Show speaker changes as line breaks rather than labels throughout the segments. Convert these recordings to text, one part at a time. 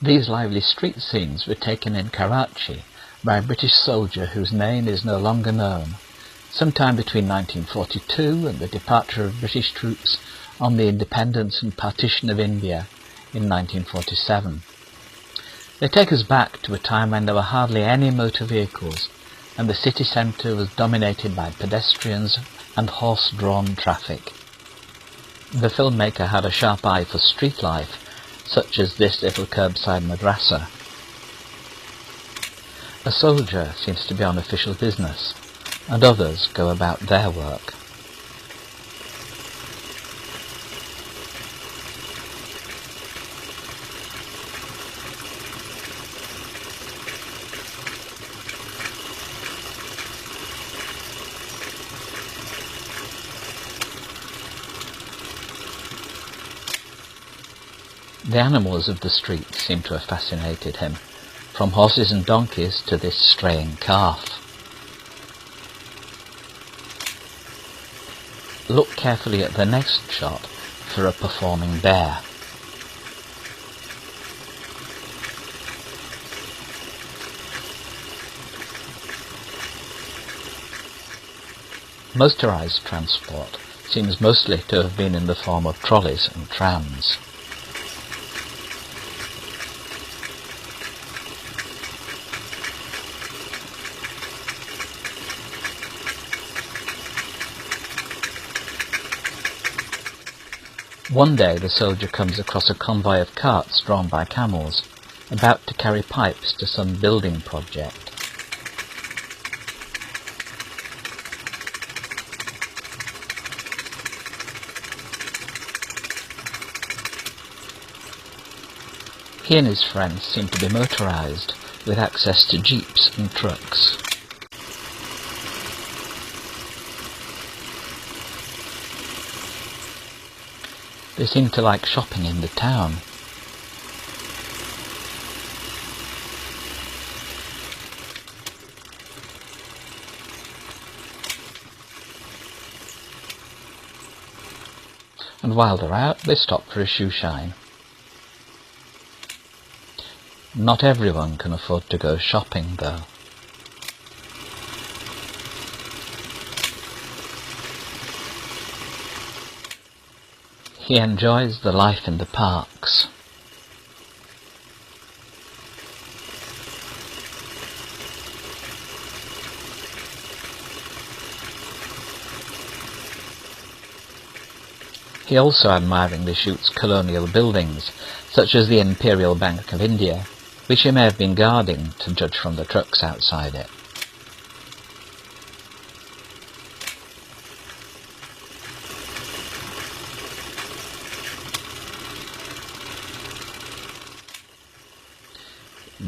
These lively street scenes were taken in Karachi by a British soldier whose name is no longer known, sometime between 1942 and the departure of British troops on the independence and partition of India in 1947. They take us back to a time when there were hardly any motor vehicles and the city centre was dominated by pedestrians and horse-drawn traffic. The filmmaker had a sharp eye for street life, such as this little curbside madrasa. A soldier seems to be on official business, and others go about their work. The animals of the street seem to have fascinated him, from horses and donkeys to this straying calf. Look carefully at the next shot for a performing bear. Motorised transport seems mostly to have been in the form of trolleys and trams. One day the soldier comes across a convoy of carts drawn by camels, about to carry pipes to some building project. He and his friends seem to be motorised, with access to jeeps and trucks. They seem to like shopping in the town. And while they're out, they stop for a shoe shine. Not everyone can afford to go shopping, though. He enjoys the life in the parks. He also admiringly shoots colonial buildings, such as the Imperial Bank of India, which he may have been guarding, to judge from the trucks outside it.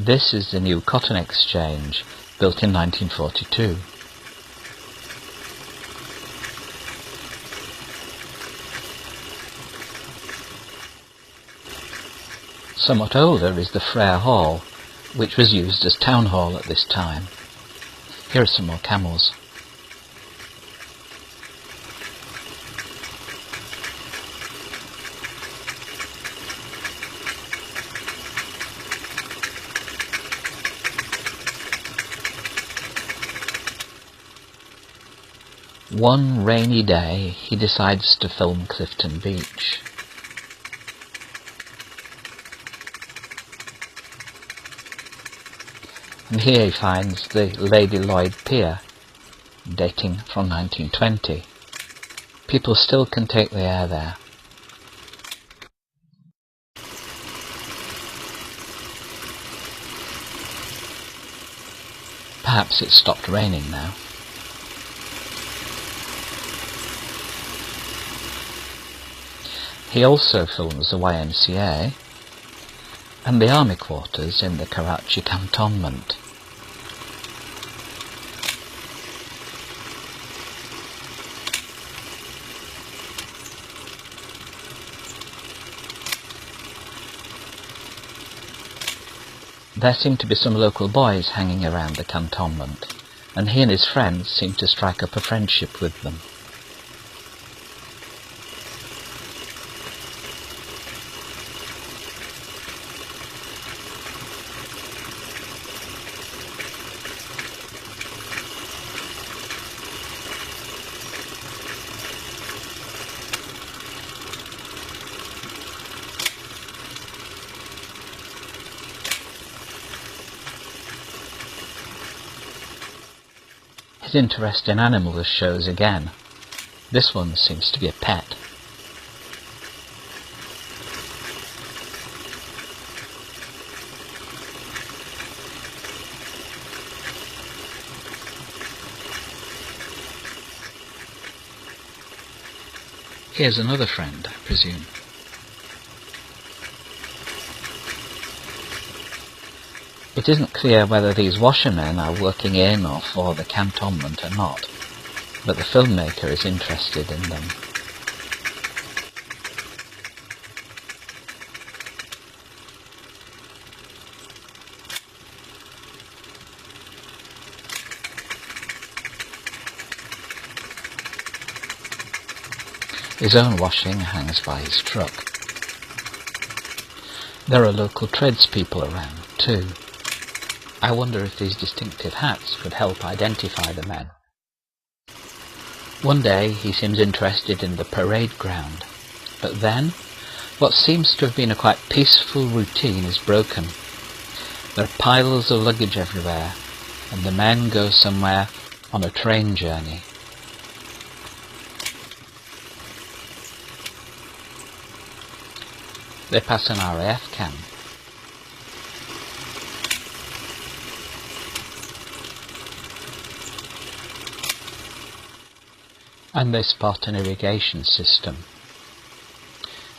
This is the new Cotton Exchange, built in 1942. Somewhat older is the Frere Hall, which was used as town hall at this time. Here are some more camels. One rainy day, he decides to film Clifton Beach. And here he finds the Lady Lloyd Pier, dating from 1920. People still can take the air there. Perhaps it's stopped raining now. He also films the YMCA and the army quarters in the Karachi cantonment. There seem to be some local boys hanging around the cantonment, and he and his friends seem to strike up a friendship with them. His interest in animals shows again. This one seems to be a pet. Here's another friend, I presume. It isn't clear whether these washermen are working in or for the cantonment or not, but the filmmaker is interested in them. His own washing hangs by his truck. There are local tradespeople around, too. I wonder if these distinctive hats could help identify the men. One day he seems interested in the parade ground, but then what seems to have been a quite peaceful routine is broken. There are piles of luggage everywhere, and the men go somewhere on a train journey. They pass an RAF camp. And they spot an irrigation system.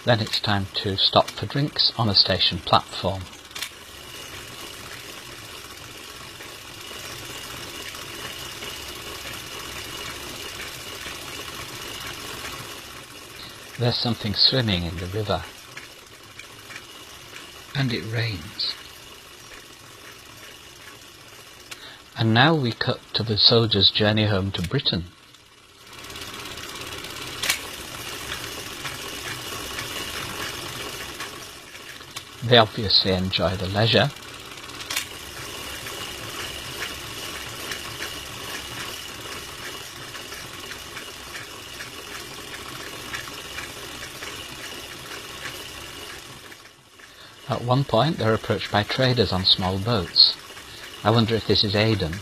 Then it's time to stop for drinks on a station platform. There's something swimming in the river. And it rains. And now we cut to the soldiers' journey home to Britain. They obviously enjoy the leisure. At one point they're approached by traders on small boats. I wonder if this is Aden.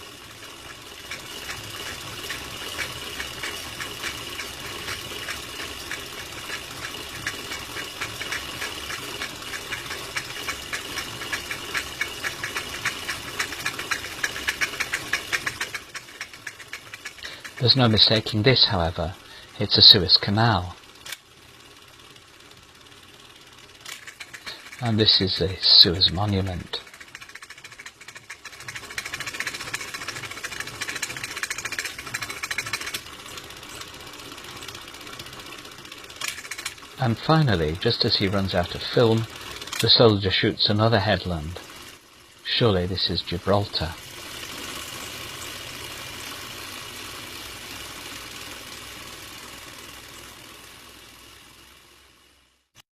There's no mistaking this, however. It's a Suez Canal. And this is the Suez Monument. And finally, just as he runs out of film, the soldier shoots another headland. Surely this is Gibraltar.